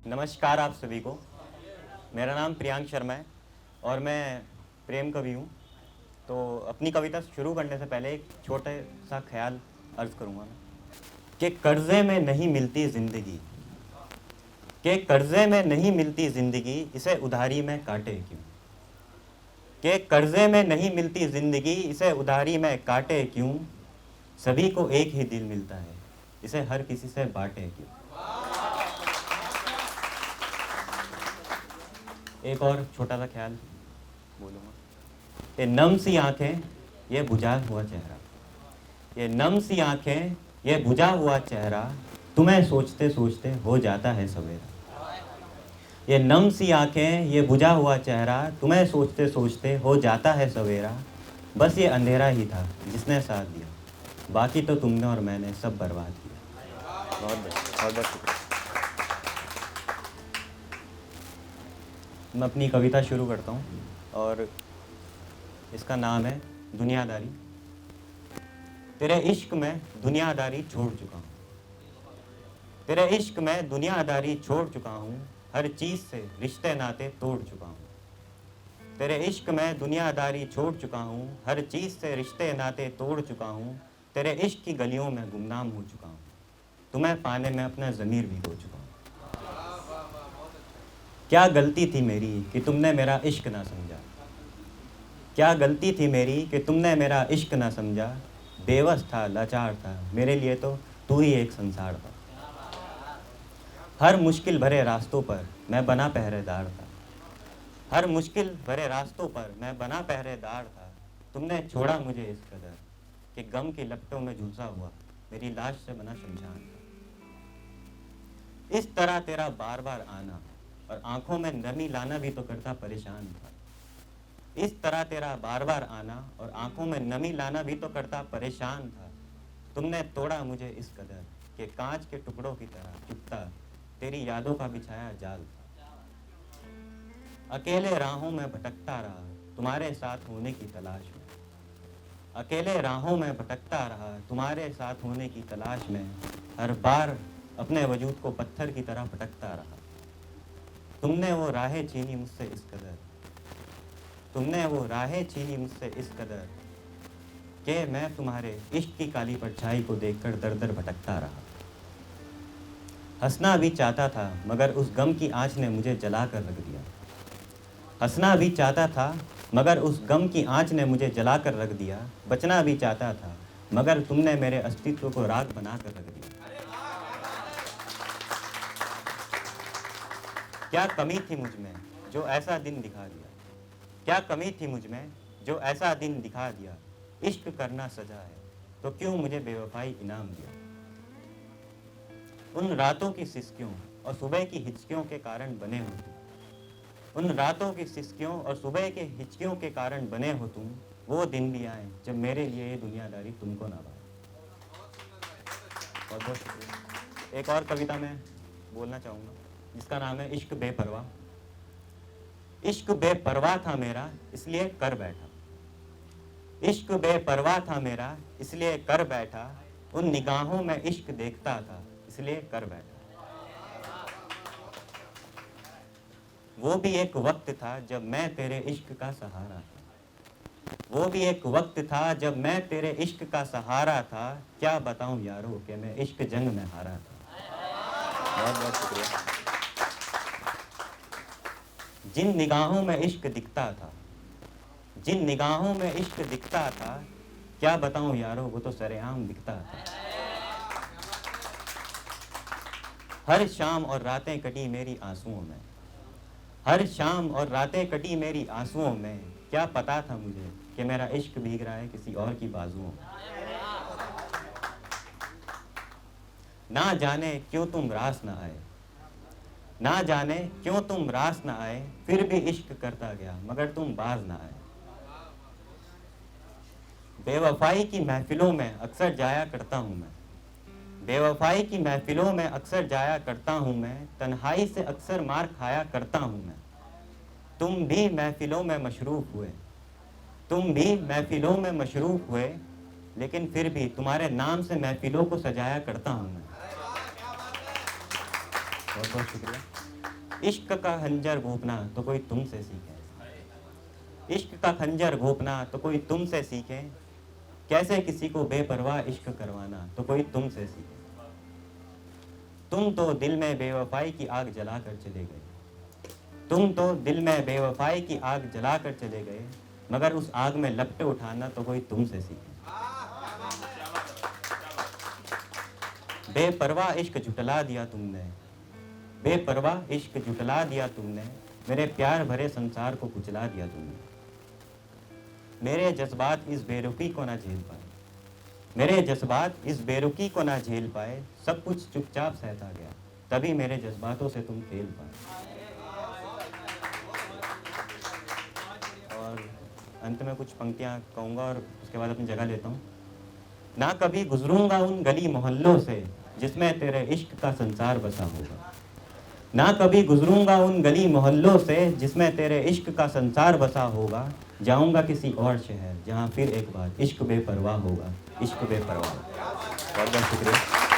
नमस्कार आप सभी को। मेरा नाम प्रियांक शर्मा है और मैं प्रेम कवि हूँ। तो अपनी कविता शुरू करने से पहले एक छोटे सा ख्याल अर्ज करूँगा मैं कि कर्ज़े में नहीं मिलती ज़िंदगी, कि कर्ज़े में नहीं मिलती ज़िंदगी, इसे उधारी में काटे क्यों। कि कर्ज़े में नहीं मिलती ज़िंदगी, इसे उधारी में काटे क्यों। सभी को एक ही दिल मिलता है, इसे हर किसी से बांटे क्यों। एक और छोटा सा ख्याल बोलूँगा। ये नम सी आँखें, ये बुझा हुआ चेहरा, ये नम सी आँखें, ये बुझा हुआ चेहरा, तुम्हें सोचते सोचते हो जाता है सवेरा। ये नम सी आँखें, ये बुझा हुआ चेहरा, तुम्हें सोचते सोचते हो जाता है सवेरा। बस ये अंधेरा ही था जिसने साथ दिया, बाकी तो तुमने और मैंने सब बर्बाद किया। बहुत बहुत शुक्रिया। मैं अपनी कविता शुरू करता हूँ और इसका नाम है दुनियादारी। तेरे इश्क में दुनियादारी छोड़ चुका हूँ, तेरे इश्क में दुनियादारी छोड़ चुका हूँ, हर चीज़ से रिश्ते नाते तोड़ चुका हूँ। तेरे इश्क में दुनियादारी छोड़ चुका हूँ, हर चीज़ से रिश्ते नाते तोड़ चुका हूँ। तेरे इश्क की गलियों में गुमनाम हो चुका हूँ, तुम्हें पाने में अपना ज़मीर भी खो चुका हूँ। क्या गलती थी मेरी कि तुमने मेरा इश्क ना समझा, क्या गलती थी मेरी कि तुमने मेरा इश्क ना समझा। बेबस था, लाचार था, मेरे लिए तो तू ही एक संसार था। हर मुश्किल भरे रास्तों पर मैं बना पहरेदार था, हर मुश्किल भरे रास्तों पर मैं बना पहरेदार था। तुमने छोड़ा मुझे इस कदर कि गम की लपटों में झुलसा हुआ मेरी लाश से बना शमशान था। इस तरह तेरा बार बार आना और आंखों में नमी लाना भी तो करता परेशान था। इस तरह तेरा बार बार आना और आंखों में नमी लाना भी तो करता परेशान था। तुमने तोड़ा मुझे इस कदर कि कांच के टुकड़ों की तरह चुपता तेरी यादों का बिछाया जाल था। अकेले राहों में भटकता रहा तुम्हारे साथ होने की तलाश में, अकेले राहों में भटकता रहा तुम्हारे साथ होने की तलाश में। हर बार अपने वजूद को पत्थर की तरह भटकता रहा। तुमने वो राहें छीनी मुझसे इस कदर, तुमने वो राहें छीनी मुझसे इस कदर कि मैं तुम्हारे इश्क की काली परछाई को देखकर दर दर भटकता रहा। हंसना भी चाहता था मगर उस गम की आंच ने मुझे जला कर रख दिया। हंसना भी चाहता था मगर उस गम की आंच ने मुझे जला कर रख दिया। बचना भी चाहता था मगर तुमने मेरे अस्तित्व को राख बना कर रख दिया। क्या कमी थी मुझ में जो ऐसा दिन दिखा दिया, क्या कमी थी मुझ में जो ऐसा दिन दिखा दिया। इश्क करना सजा है तो क्यों मुझे बेवफाई इनाम दिया। उन रातों की सिसकियों और सुबह की हिचकियों के कारण बने हो तुम, उन रातों की सिसकियों और सुबह के हिचकियों के कारण बने हो तुम। वो दिन भी आए जब मेरे लिए ये दुनियादारी तुमको ना भाए। बहुत बहुत शुक्रिया। एक और कविता मैं बोलना चाहूँगा जिसका नाम है इश्क बेपरवाह। इश्क बेपरवाह था मेरा इसलिए कर बैठा, इश्क बेपरवाह था मेरा इसलिए कर बैठा। उन निगाहों में इश्क देखता था इसलिए कर बैठा। वो भी एक वक्त था जब मैं तेरे इश्क का सहारा था, वो भी एक वक्त था जब मैं तेरे इश्क का सहारा था। क्या बताऊं यारो कि मैं इश्क जंग में हारा था। बहुत बहुत शुक्रिया। जिन निगाहों में इश्क दिखता था, जिन निगाहों में इश्क दिखता था, क्या बताऊं यारो वो तो सरेआम दिखता था। हर शाम और रातें कटी मेरी आंसुओं में, हर शाम और रातें कटी मेरी आंसुओं में। क्या पता था मुझे कि मेरा इश्क भीग रहा है किसी और की बाजुओं में। ना जाने क्यों तुम रास ना आए, ना जाने क्यों तुम रास ना आए, फिर भी इश्क करता गया मगर तुम बाज ना आए। बेवफाई की महफिलों में अक्सर जाया करता हूँ मैं, बेवफाई की महफिलों में अक्सर जाया करता हूँ मैं। तन्हाई से अक्सर मार खाया करता हूँ मैं। तुम भी महफिलों में मशरूफ हुए, तुम भी महफिलों में मशरूफ हुए, लेकिन फिर भी तुम्हारे नाम से महफिलों को सजाया करता हूँ मैं। बहुत बहुत शुक्रिया। इश्क का खंजर घोंपना तो कोई तुमसे सीखे, इश्क का खंजर घोंपना तो कोई तुमसे सीखे, कैसे किसी को बेपरवाह इश्क करवाना तो कोई तुमसे सीखे। तुम तो दिल में बेवफाई की आग जला कर चले गए, तुम तो दिल में बेवफाई की आग जला कर चले गए, मगर उस आग में लपटे उठाना तो कोई तुमसे सीखे। बेपरवाह इश्क जुटला दिया तुमने, बेपरवाह इश्क जुटला दिया तुमने, मेरे प्यार भरे संसार को कुचला दिया तुमने। मेरे जज्बात इस बेरुखी को ना झेल पाए, मेरे जज्बात इस बेरुखी को ना झेल पाए, सब कुछ चुपचाप सहता गया, तभी मेरे जज्बातों से तुम खेल पाए। और अंत में कुछ पंक्तियाँ कहूँगा और उसके बाद अपनी जगह लेता हूँ। ना कभी गुजरूंगा उन गली मोहल्लों से जिसमें तेरे इश्क का संसार बसा होगा, ना कभी गुजरूंगा उन गली मोहल्लों से जिसमें तेरे इश्क का संसार बसा होगा, जाऊंगा किसी और शहर जहां फिर एक बार इश्क बेपरवाह होगा, इश्क बेपरवाह। बहुत बहुत शुक्रिया।